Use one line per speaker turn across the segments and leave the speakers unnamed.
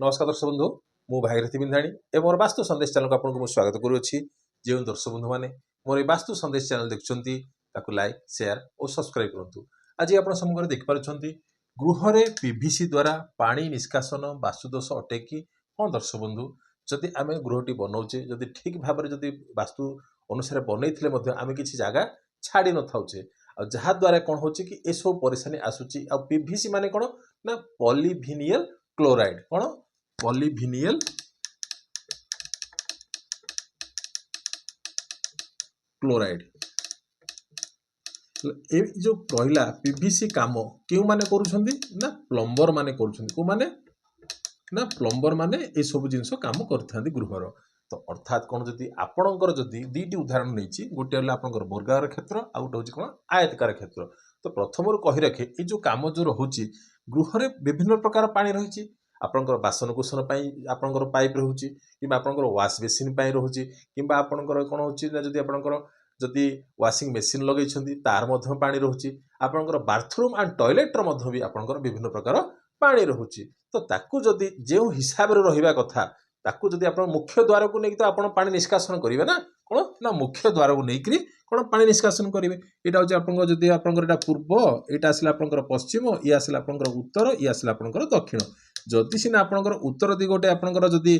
नमस्कार दर्शक बंधु मु भागीरथी बिंधाणी एवं मोर वास्तु संदेश चैनल को आपको स्वागत करुच्ची। जो दर्शक बंधु मैंने मोर ये वास्तु संदेश चैनल देखुं लाइक शेयर और सब्सक्राइब करूँ। आज आप समग्र देखिपुं गृह पीवीसी द्वारा पानी निष्कासन वास्तुदोष अटे कि हाँ दर्शक बंधु जदि आम गृहटी बनाऊे जदि ठीक भाव में जदि वास्तु अनुसार बनई आम किसी जगह छाड़ी न थाउचे जहाद्वारा कौन हो कि ये सब परेशानी आसूची आ पीवीसी माने कौन ना पॉलीविनियल क्लोराइड कौन पॉलीविनियल क्लोराइड ए जो कहला पीवीसी काम क्यों माने करूछंदी ना प्लम्बर माने करूछंदी को माने ना प्लम्बर माने ए सब जिंस काम करथांदी गृहर। तो अर्थात कौन जदि आपणकर जदि दुईटी उदाहरण नहीं गोटे हला आपणकर वर्गाकार क्षेत्र आ गोटे होची कोन आयतकार क्षेत्र। तो प्रथम कहि रखे ए जो काम जो रहउची गृह रे विभिन्न प्रकार पानी रहिची आपणकर बासनकुसन पाई आपणकर पाइप रहउची किबा आपणकर वाश बेसिन पाई रहउची किबा आपणकर कोन होची ना जदि आपणकर जदि वाशिंग मेसिन लगेइछंदी तार मध्य पानी रहउची आपणकर बाथरूम एंड टॉयलेट रो मध्य भी आपणकर विभिन्न प्रकार पानी रहउची। तो ताकू जदि जे हिसाब रे रहिबा कथा ताकू जदि आप मुख्य द्वार को लेकिन तो आप पानी निष्कासन करेंगे ना कौन ना मुख्य द्वार को लेकिन कौन पानी निष्कासन करेंगे। यहाँ हूँ आप जदि आप पूर्व यहाँ आसला आप पश्चिम ये आसला आप उत्तर ये आसला आप दक्षिण जदि सीना आपंकर उत्तर दिगटे आपंकर जदि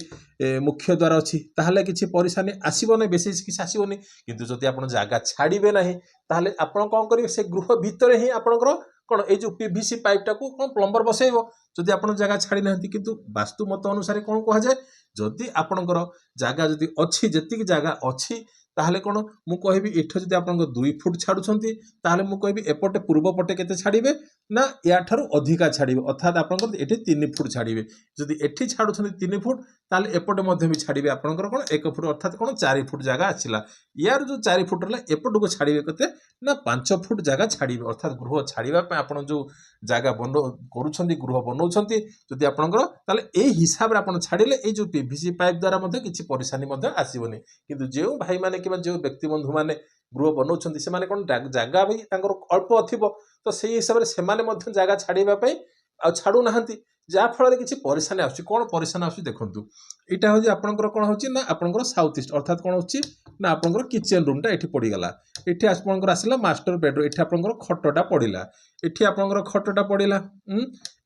मुख्य द्वार अच्छी ताहले किसी परेशानी आसब ना बेस किसी आसबनी किंतु जदि आप जगह छाड़े ना ताहले आप कौन करेंगे से गृह भितर ही आपंकर कौन ये जो पीवीसी पाइप टाक कौन प्लम्बर बसैब जदि आप जगह छाड़ी ना किंतु वास्तु मत अनुसार कौन कहुए जदि आपणकर जगह जदि अच्छी जी जगह अच्छी ताहले कौन मु कहबी एठ जदि आप 2 फुट छाड़ुछंती ताहले मु कहबी एपटे पूर्व पटे केते छाड़िबे ना या ठारू अधिका छाड़िबे अर्थात आपणकर एठी 3 फुट छाड़िबे जदि एठी छाड़ुछंती 3 फुट ताहले एपटे मध्य भी छाड़िबे आपणकर कोन 1 फुट अर्थात कोन 4 फुट जगह आछिला यार जो 4 फुट रहला एपटको छाड़िबे केते ना 5 फुट जगह छाड़िबे अर्थात गृह छाड़िबा पे आपण जो जगह बनो करूछंती गृह बनौछंती जदि आपणकर ताहले ए हिसाब रे आपण छाड़िले ए जो पीवीसी पाइप द्वारा मध्य किछि परेशानी मध्य आसीबनी किंतु जेउ भाई माने कि जो व्यक्ति बंधु माने गृह बनाउछंती से माने कोन जगह भी तांकर अल्प थिबो तो सेही हिसाब रे से माने मध्य जगह छाड़िबा पई आ छाडू नाहंती जा फल किछि परेशानी आछी कोन परेशानी आछी देखंतु इटा होजी आपनकर कोन होची ना आपनकर साउथ ईस्ट अर्थात कोन होची ना आपनकर किचन रूम टा एठी पड़ी गला एठी आपनकर आसिला मास्टर बेडरूम एठी आपनकर खटटा पड़िला एठी आपनकर खटटा पड़िला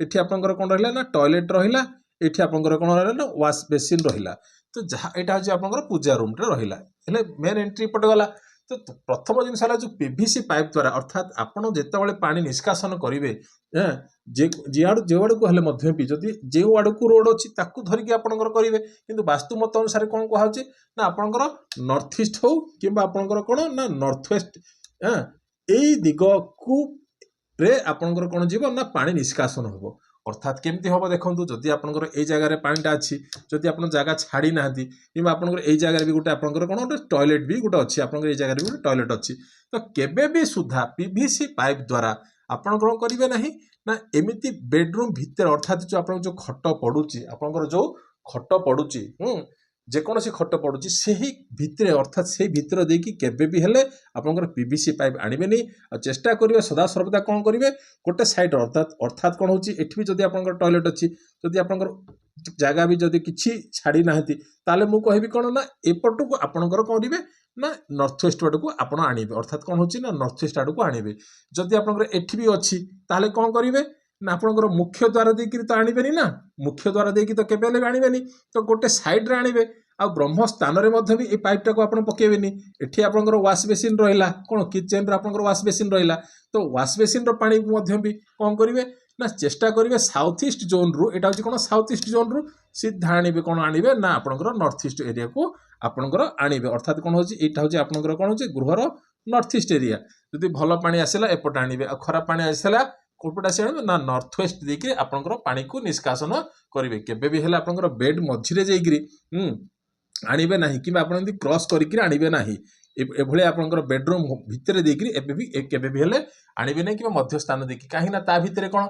एठी आपनकर कोन रहिला ना टॉयलेट रहिला एठी आपनकर कोन रहिला ना वाश बेसिन रहिला तो जहाँ यहाँ हूँ आपंकर पूजा रूम टे रहा है मेन एंट्री पटे गला। तो प्रथम जिनस जो पीवीसी पाइप द्वारा अर्थात आपड़ जिते पानी निष्कासन करेंगे जो आड़ को हेल्ले भी जदि जो आड़ को रोड अच्छी धरिकी आपंकर करेंगे कि वास्तु मत अनुसार कौन कहुचे ना आपंकर नॉर्थ ईस्ट हो कि आपंकर कौन ना नॉर्थ वेस्ट यही दिग को आपंकर कौन जीव ना पानी निष्कासन हम अर्थात केमती हम देखो जदि आपंकर ए जगार पानीटा अच्छी जदि आप जगह छाड़ी ना कि आपंकर ए जगार भी गोटे आपंकर कौन गोटे टॉयलेट भी गोटे अच्छी आपंकर ए जगार भी गोटे टॉयलेट अच्छी तो केबे भी सुधा पीवीसी पाइप द्वारा आपण कौन करेंगे ना ना एमती बेडरूम भितर अर्थात जो आप जो खट पड़ुची आपंकर जो खट पड़ुची जेकोसी खट पड़ुची से ही भितर अर्थात से भितर देकी केबे भी हेले आपंकर पीवीसी पाइप आनिबेनी आ चेष्टा करिवे सदा सर्वदा कौन करिवे गोटे साइड अर्थात कौन होची एठी भी जदि आपंकर टॉयलेट अच्छी जदि आपंकर जगह भी जदि किछि छाड़ी नाहंती ताले मु कहबी कोन ना एपट को आपंकर करिवे ना नॉर्थ वेस्ट आड़ को आपण आनिबे अर्थात कौन होची ना नॉर्थ वेस्ट आड़ को आनिबे जदि आपंकर एठी भी अच्छी ताले कौन करिवे ना आपंकर मुख्य द्वार देकी तो आनिबेनी ना मुख्य द्वार देकी तो केबे ले आनिबेनी तो गोटे साइड रे आनिबे आ ब्रह्म स्थान रे मध्य भी ए पाइपटा को आपण पकेबेनी एठी आपंकर वाश बेसिन रहिला कोन किचन रे आपंकर वाश बेसिन रहिला तो वाश बेसिन रो पानी मध्य भी कौन करिवे ना चेष्टा करिवे साउथ ईस्ट जोन रु एटा होची कोन साउथ ईस्ट जोन रु सीधा आनिबे कोन आनिबे ना आपंकर नॉर्थ ईस्ट एरिया को आपंकर आनिबे अर्थात कोन होची एटा होची आपंकर कोन होची गृहर नॉर्थ ईस्ट एरिया जदि भल पानी आसेला एपट आनिबे आ खराब पानी आसेला कोपटा से ना नॉर्थ वेस्ट देके आपंकर पानी को निष्कासन करिवे केबे भी हेला आपंकर बेड मझिरे जाईगिरी आनिबे नाही कि आपन क्रॉस करिक आनिबे नाही एभले आपनकर बेडरूम भितर देकरी एबे भी केबे भी हेले आनिबे नाही कि मध्य स्थान देखि काहे ना ता भितरे कोन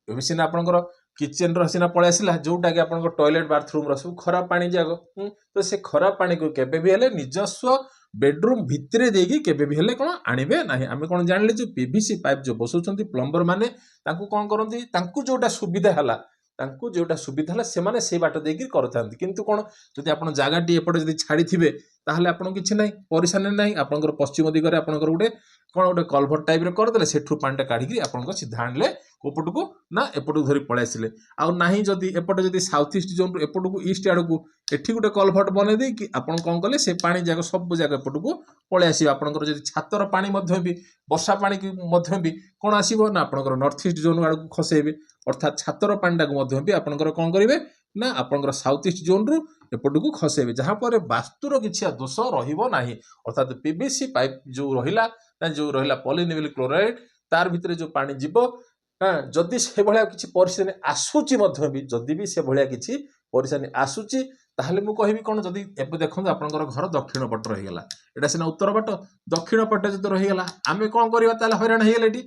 एबे सिना आपनकर किचन रो सिना पळे आसिला जोटा कि आपनकर टॉयलेट बाथरूम रो सब खराब पानी जागो तो से खराब पानी को केबे भी हेले निजस्व बेडरूम भितरे देकी केबे भी हेले कोन आनिबे नाही आमे कोन जानले जो पीवीसी पाइप जो बसौछंती प्लम्बर माने तांको कोन करंती तांको जोटा सुविधा हला ତାଙ୍କୁ ଯୋଉଟା ସୁବିଧା ହେଲା ସେମାନେ ସେଇ ବାଟ ଦେଇକି କରିଥାନ୍ତି। କିନ୍ତୁ କ'ଣ ଯଦି ଆପଣ ଜାଗାଟି ଏପଟେ ଯଦି ଛାଡ଼ିଥିବେ ତାହେଲେ ଆପଣଙ୍କୁ କିଛି ନାହିଁ, ପରିଶାନି ନାହିଁ। ଆପଣଙ୍କର ପଶ୍ଚିମ ଦିଗରେ ଆପଣଙ୍କର ଗୋଟେ କ'ଣ ଗୋଟେ କଲଭର୍ଟ ଟାଇପ୍ରେ କରିଦେଲେ, ସେଠୁ ପାଣିଟା କାଢ଼ିକି ଆପଣଙ୍କ ସିଧା ଆଣିଲେ କୋପଟକୁ ନା ଏପଟକୁ ଧରି ପଳେଇ ଆସିଲେ। ଆଉ ନାହିଁ ଯଦି ଏପଟେ ଯଦି ସାଉଥ ଇଷ୍ଟ ଜୋନ୍ରୁ ଏପଟକୁ ଇଷ୍ଟ ଆଡ଼କୁ ଏଠି ଗୋଟେ କଲଭର୍ଟ ବନେଇ ଦେଇକି ଆପଣ କ'ଣ କଲେ, ସେ ପାଣି ଯାକ ସବୁ ଜାକ ଏପଟକୁ ପଳେଇ ଆସିବ। ଆପଣଙ୍କର ଯଦି ଛାତର ପାଣି ମଧ୍ୟ ବି ବର୍ଷା ପାଣିକି ମଧ୍ୟ ବି କ'ଣ ଆସିବ ନା ଆପଣଙ୍କର ନର୍ଥ ଇଷ୍ଟ ଜୋନ୍ ଆଡ଼କୁ ଖସେଇବେ। ଅର୍ଥାତ୍ ଛାତର ପାଣିଟାକୁ ମଧ୍ୟ ବି ଆପଣଙ୍କର କ'ଣ କରିବେ ନା ଆପଣଙ୍କର ସାଉଥ ଇଷ୍ଟ ଜୋନ୍ରୁ ଏପଟକୁ ଖସେଇବେ, ଯାହାଫଳରେ ବାସ୍ତୁର କିଛି ଦୋଷ ରହିବ ନାହିଁ। ଅର୍ଥାତ୍ ପିଭିସି ପାଇପ୍ ଯେଉଁ ରହିଲା ପଲିନିଭିଲ୍ କ୍ଲୋରାଇଡ୍, ତାର ଭିତରେ ଯେଉଁ ପାଣି ଯିବ, ଯଦି ସେଭଳିଆ କିଛି ପରିସ୍ଥିତି ଆସୁଛି ମଧ୍ୟ ବି, ଯଦି ବି ସେଭଳିଆ କିଛି ପରିସ୍ଥିତି ଆସୁଛି, ତାହେଲେ ମୁଁ କହିବି କ'ଣ, ଯଦି ଏବେ ଦେଖନ୍ତୁ ଆପଣଙ୍କର ଘର ଦକ୍ଷିଣ ପଟ ରହିଗଲା, ଏଇଟା ସିନା ଉତ୍ତର ପଟ, ଦକ୍ଷିଣ ପଟେ ଯଦି ରହିଗଲା ଆମେ କ'ଣ କରିବା, ତାହେଲେ ହଇରାଣ ହେଇଗଲେ।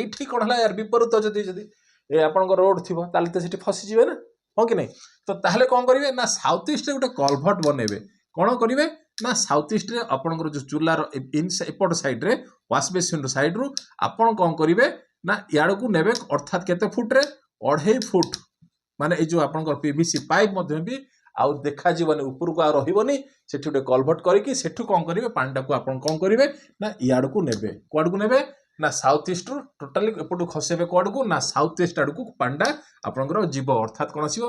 ଏଇଠି କ'ଣ ହେଲା, ୟାର ବିପରୀତ ଯଦି ଆପଣଙ୍କ ରୋଡ୍ ଥିବ ତାହେଲେ ତ ସେଠି ଫସିଯିବେ ନା, ହଁ କି ନାହିଁ? ତ ତାହେଲେ କ'ଣ କରିବେ ନା ସାଉଥ ଇଷ୍ଟରେ ଗୋଟେ କଲଭର୍ଟ ବନେଇବେ। କ'ଣ କରିବେ ନା ସାଉଥ ଇଷ୍ଟରେ ଆପଣଙ୍କର ଯେଉଁ ଚୁଲାର ଏପଟ ସାଇଡ୍ରେ ୱାଶ ବେସିନ୍ର ସାଇଡ୍ରୁ ଆପଣ କ'ଣ କରିବେ ନା ଇଆଡ଼କୁ ନେବେ। ଅର୍ଥାତ୍ କେତେ ଫୁଟରେ, 2.5 ଫୁଟ, ମାନେ ଏଇ ଯେଉଁ ଆପଣଙ୍କର ପିଭିସି ପାଇପ୍ ମଧ୍ୟ ବି ଆଉ ଦେଖାଯିବନି, ଉପରକୁ ଆଉ ରହିବନି। ସେଠି ଗୋଟେ କଲଭର୍ଟ କରିକି ସେଠୁ କ'ଣ କରିବେ, ପାଣିଟାକୁ ଆପଣ କ'ଣ କରିବେ ନା ଇଆଡ଼କୁ ନେବେ। କୁଆଡ଼କୁ ନେବେ ନା ସାଉଥ ଇଷ୍ଟରୁ ଟୋଟାଲି ଏପଟକୁ ଖସେଇବେ। କୁଆଡ଼କୁ ନା ସାଉଥ ଇଷ୍ଟ ଆଡ଼କୁ ପାଣିଟା ଆପଣଙ୍କର ଯିବ। ଅର୍ଥାତ୍ କ'ଣ ଆସିବ,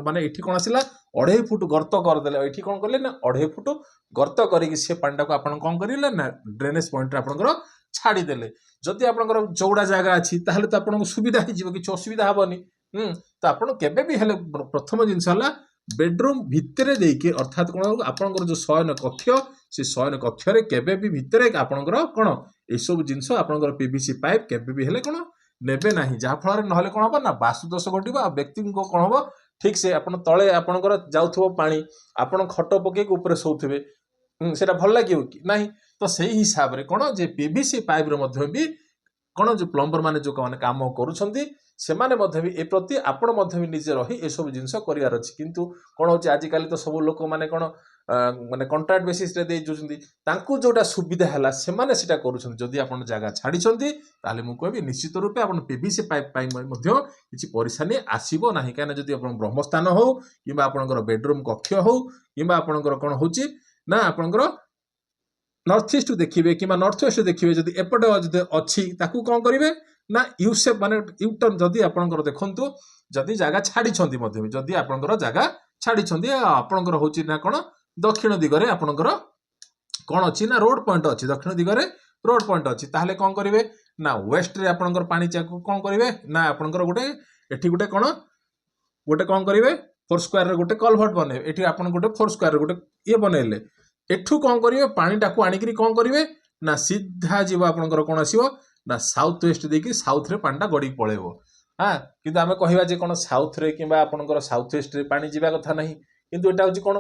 ମାନେ ଏଠି କ'ଣ ଆସିଲା 2.5 ଫୁଟ ଗର୍ତ୍ତ କରିଦେଲେ। ଏଠି କ'ଣ କଲେ ନା 2.5 ଫୁଟ ଗର୍ତ୍ତ କରିକି ସେ ପାଣିଟାକୁ ଆପଣ କ'ଣ କରିଲେ ନା ଡ୍ରେନେଜ ପଏଣ୍ଟରେ ଆପଣଙ୍କର ଛାଡ଼ିଦେଲେ। ଯଦି ଆପଣଙ୍କର ଚଉଡ଼ା ଜାଗା ଅଛି ତାହେଲେ ତ ଆପଣଙ୍କୁ ସୁବିଧା ହେଇଯିବ, କିଛି ଅସୁବିଧା ହେବନି। ତ ଆପଣ କେବେ ବି ହେଲେ ପ୍ରଥମ ଜିନିଷ ହେଲା ବେଡରୁମ୍ ଭିତରେ ଦେଇକି, ଅର୍ଥାତ୍ କ'ଣ ଆପଣଙ୍କର ଯେଉଁ ଶୟନ କକ୍ଷ, ସେ ଶୟନ କକ୍ଷରେ କେବେ ବି ଭିତରେ ଆପଣଙ୍କର କ'ଣ ଏସବୁ ଜିନିଷ ଆପଣଙ୍କର ପିଭିସି ପାଇପ୍ କେବେ ବି ହେଲେ କ'ଣ ନେବେ ନାହିଁ। ଯାହାଫଳରେ ନହେଲେ କ'ଣ ହେବ ନା ବାସ୍ତୁ ଦୋଷ ଘଟିବ। ଆଉ ବ୍ୟକ୍ତିଙ୍କ କ'ଣ ହେବ, ଠିକ୍ ସେ ଆପଣ ତଳେ ଆପଣଙ୍କର ଯାଉଥିବ ପାଣି, ଆପଣ ଖଟ ପକେଇକି ଉପରେ ଶୋଉଥିବେ, ସେଇଟା ଭଲ ଲାଗିବ କି ନାହିଁ? ତ ସେଇ ହିସାବରେ କ'ଣ ଯେ ପିଭିସି ପାଇପ୍ର ମଧ୍ୟ ବି କ'ଣ ଯେଉଁ ପ୍ଲମ୍ବର ମାନେ ଯେଉଁ କାମ କରୁଛନ୍ତି, ସେମାନେ ମଧ୍ୟ ବି ଏ ପ୍ରତି ଆପଣ ମଧ୍ୟ ବି ନିଜେ ରହି ଏସବୁ ଜିନିଷ କରିବାର ଅଛି। କିନ୍ତୁ କ'ଣ ହେଉଛି, ଆଜିକାଲି ତ ସବୁ ଲୋକମାନେ କ'ଣ ମାନେ କଣ୍ଟ୍ରାକ୍ଟ ବେସିସ୍ରେ ଦେଇ ଦେଉଛନ୍ତି, ତାଙ୍କୁ ଯେଉଁଟା ସୁବିଧା ହେଲା ସେମାନେ ସେଇଟା କରୁଛନ୍ତି। ଯଦି ଆପଣ ଜାଗା ଛାଡ଼ିଛନ୍ତି ତାହେଲେ ମୁଁ କହିବି ନିଶ୍ଚିତ ରୂପେ ଆପଣ ପିଭିସି ପାଇପ୍ ପାଇଁ ମଧ୍ୟ କିଛି ପରିଶାନି ଆସିବ ନାହିଁ। କାହିଁକିନା ଯଦି ଆପଣ ବ୍ରହ୍ମସ୍ଥାନ ହଉ କିମ୍ବା ଆପଣଙ୍କର ବେଡରୁମ୍ କକ୍ଷ ହଉ କିମ୍ବା ଆପଣଙ୍କର କ'ଣ ହେଉଛି ନା ଆପଣଙ୍କର ନର୍ଥ ଇଷ୍ଟ ଦେଖିବେ କିମ୍ବା ନର୍ଥ ୱେଷ୍ଟ ଦେଖିବେ, ଯଦି ଏପଟେ ଯଦି ଅଛି ତାକୁ କ'ଣ କରିବେ ନା ୟୁସେପ୍ ମାନେ ୟୁଟର୍ନ। ଯଦି ଆପଣଙ୍କର ଦେଖନ୍ତୁ ଯଦି ଜାଗା ଛାଡ଼ିଛନ୍ତି ମଧ୍ୟ ବି, ଯଦି ଆପଣଙ୍କର ଜାଗା ଛାଡ଼ିଛନ୍ତି ଆପଣଙ୍କର ହେଉଛି ନା କ'ଣ ଦକ୍ଷିଣ ଦିଗରେ ଆପଣଙ୍କର କ'ଣ ଅଛି ନା ରୋଡ୍ ପଏଣ୍ଟ ଅଛି, ଦକ୍ଷିଣ ଦିଗରେ ରୋଡ୍ ପଏଣ୍ଟ ଅଛି, ତାହେଲେ କ'ଣ କରିବେ ନା ୱେଷ୍ଟରେ ଆପଣଙ୍କର ପାଣି ଚାକୁ କ'ଣ କରିବେ ନା ଆପଣଙ୍କର ଏଠି ଗୋଟେ କ'ଣ କରିବେ 4 ସ୍କୋୟାରରେ ଗୋଟେ କଲଭର୍ଟ ବନେଇବେ। ଏଠି ଆପଣ ଗୋଟେ 4 ସ୍କୋୟାରରେ ଗୋଟେ ବନେଇଲେ, ଏଠୁ କ'ଣ କରିବେ ପାଣିଟାକୁ ଆଣିକିରି କ'ଣ କରିବେ ନା ସିଧା ଯିବ ଆପଣଙ୍କର କ'ଣ ଆସିବ ନା ସାଉଥ ୱେଷ୍ଟ ଦେଇକି ସାଉଥରେ ପାଣିଟା ଗଡ଼ିକି ପଳେଇବ। କିନ୍ତୁ ଆମେ କହିବା ଯେ କ'ଣ ସାଉଥରେ କିମ୍ବା ଆପଣଙ୍କର ସାଉଥ ୱେଷ୍ଟରେ ପାଣି ଯିବା କଥା ନାହିଁ। କିନ୍ତୁ ଏଇଟା ହେଉଛି କ'ଣ,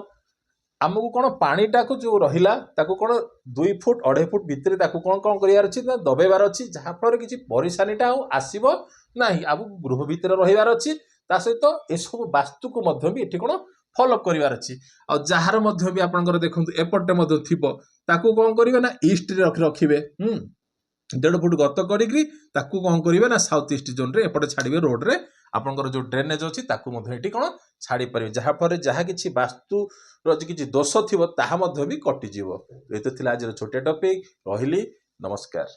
ଆମକୁ କ'ଣ ପାଣିଟାକୁ ଯେଉଁ ରହିଲା ତାକୁ କ'ଣ 2 ଫୁଟ 2.5 ଫୁଟ ଭିତରେ ତାକୁ କ'ଣ କରିବାର ଅଛି ନା ଦବେଇବାର ଅଛି, ଯାହାଫଳରେ କିଛି ପରିଶାନିଟା ଆଉ ଆସିବ ନାହିଁ। ଆଉ ଗୃହ ଭିତରେ ରହିବାର ଅଛି, ତା ସହିତ ଏସବୁ ବାସ୍ତୁକୁ ମଧ୍ୟ ବି ଏଠି କ'ଣ ଫଲୋ କରିବାର ଅଛି। ଆଉ ଯାହାର ମଧ୍ୟ ବି ଆପଣଙ୍କର ଦେଖନ୍ତୁ ଏପଟେ ମଧ୍ୟ ଥିବ, ତାକୁ କ'ଣ କରିବେ ନା ଇଷ୍ଟରେ ରଖିବେ। 1.5 ଫୁଟ ଗର୍ତ୍ତ କରିକି ତାକୁ କ'ଣ କରିବେ ନା ସାଉଥ ଇଷ୍ଟ ଜୋନ୍ରେ ଏପଟେ ଛାଡ଼ିବେ। ରୋଡ୍ରେ ଆପଣଙ୍କର ଯେଉଁ ଡ୍ରେନେଜ ଅଛି ତାକୁ ମଧ୍ୟ ଏଠି କ'ଣ ଛାଡ଼ିପାରିବେ, ଯାହାଫଳରେ ଯାହା କିଛି ବାସ୍ତୁର କିଛି ଦୋଷ ଥିବ ତାହା ମଧ୍ୟ ବି କଟିଯିବ। ଏତେ ଥିଲା ଆଜିର ଛୋଟିଆ ଟପିକ୍। ରହିଲି, ନମସ୍କାର।